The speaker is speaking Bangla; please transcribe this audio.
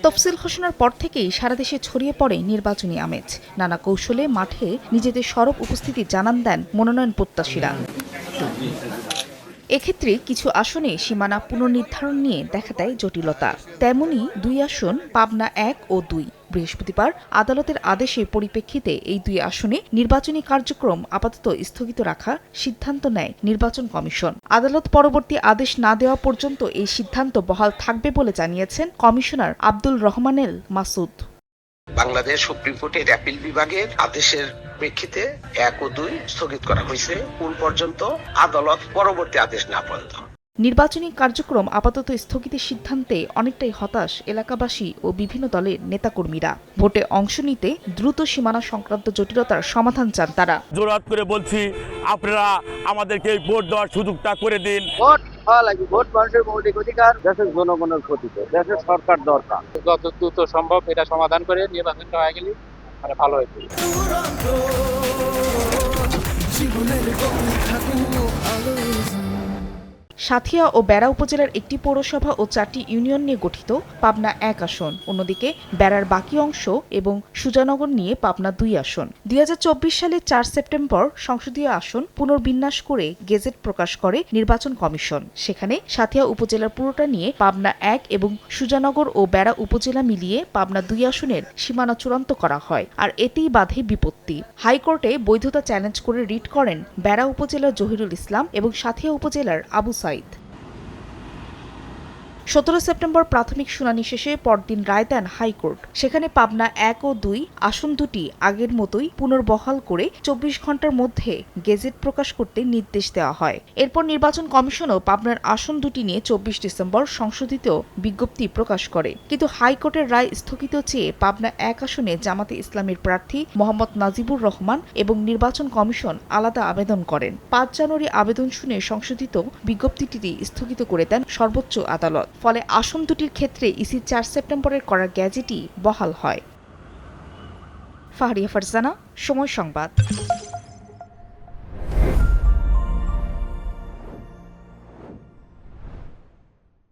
তফসিল ঘোষণার পর থেকেই সারা দেশে ছড়িয়ে পড়ে নির্বাচনী আমেজ। নানা কৌশলে মাঠে নিজেদের সরব উপস্থিতি জানান দেন মনোনয়ন প্রত্যাশীরা। এক্ষেত্রে কিছু আসনে সীমানা পুনর্নির্ধারণ নিয়ে দেখা দেয় জটিলতা। তেমনই 2 আসন পাবনা 1 ও 2। বৃহস্পতিবার আদালতের আদেশের পরিপ্রেক্ষিতে এই 2 আসনে নির্বাচনী কার্যক্রম আপাতত স্থগিত রাখার সিদ্ধান্ত নেয় নির্বাচন কমিশন। আদালত পরবর্তী আদেশ না দেওয়া পর্যন্ত এই সিদ্ধান্ত বহাল থাকবে বলে জানিয়েছেন কমিশনার আব্দুল রহমানেল মাসুদ। বাংলাদেশ সুপ্রিম কোর্টের অ্যাপিল বিভাগের আদেশের প্রেক্ষিতে 1 ও 2 স্থগিত করা হয়েছে কোন পর্যন্ত আদালত পরবর্তী আদেশ না পর্যন্ত। নির্বাচনী কার্যক্রম আপাতত স্থগিতের সিদ্ধান্তে অনেকটাই হতাশ এলাকাবাসী ও বিভিন্ন দলের নেতাকর্মীরা। ভোটে অংশ নিতে দ্রুত সীমানা সংক্রান্ত জটিলতার সমাধান চান তারা। জোরাত করে বলছি, আপনারা আমাদেরকে এই ভোট দেওয়ার সুযোগটা করে দিন। ভোট হওয়া লাগবে, ভোট মানুষের মৌলিক অধিকার, দেশের জনগণের ক্ষতিতে দেশের সরকার দরকার। যত দ্রুত সম্ভব এটা সমাধান করে নির্বাচনটা হয়ে গেলে মানে ভালো হয়েছে। সাঁথিয়া ও বেড়া উপজেলার একটি পৌরসভা ও 4টি ইউনিয়ন নিয়ে গঠিত পাবনা 1 আসন। অন্যদিকে বেড়ার বাকি অংশ এবং সুজানগর নিয়ে পাবনা 2 আসন। 2024 সালে 4 সেপ্টেম্বর সংসদীয় আসন পুনর্বিন্যাস করে গেজেট প্রকাশ করে নির্বাচন কমিশন। সেখানে সাঁথিয়া উপজেলার পুরোটা নিয়ে পাবনা 1 এবং সুজানগর ও বেড়া উপজেলা মিলিয়ে পাবনা 2 আসনের সীমানা চূড়ান্ত করা হয়। আর এতেই বাধে বিপত্তি। হাইকোর্টে বৈধতা চ্যালেঞ্জ করে রিট করেন বেড়া উপজেলার জহিরুল ইসলাম এবং সাঁথিয়া উপজেলার আবু সাইদ। 17 সেপ্টেম্বর প্রাথমিক শুনানি শেষে পরদিন রায় দেন হাইকোর্ট। সেখানে পাবনা 1 ও 2 আসন দুটি আগের মতোই পুনর্বহাল করে 24 ঘণ্টার মধ্যে গেজেট প্রকাশ করতে নির্দেশ দেওয়া হয়। এরপর নির্বাচন কমিশনও পাবনার আসন দুটি নিয়ে 24 ডিসেম্বর সংশোধিত বিজ্ঞপ্তি প্রকাশ করে। কিন্তু হাইকোর্টের রায় স্থগিত চেয়ে পাবনা 1 আসনে জামাতে ইসলামের প্রার্থী মোহাম্মদ নাজিবুর রহমান এবং নির্বাচন কমিশন আলাদা আবেদন করেন। 5 জানুয়ারি আবেদন শুনে সংশোধিত বিজ্ঞপ্তিটি স্থগিত করে দেন সর্বোচ্চ আদালত। ফলে আসন দুটির ক্ষেত্রে ইসি 4 সেপ্টেম্বরের করা গ্যাজেটই বহাল হয়। ফাহরিয়া ফারজানা, সময় সংবাদ।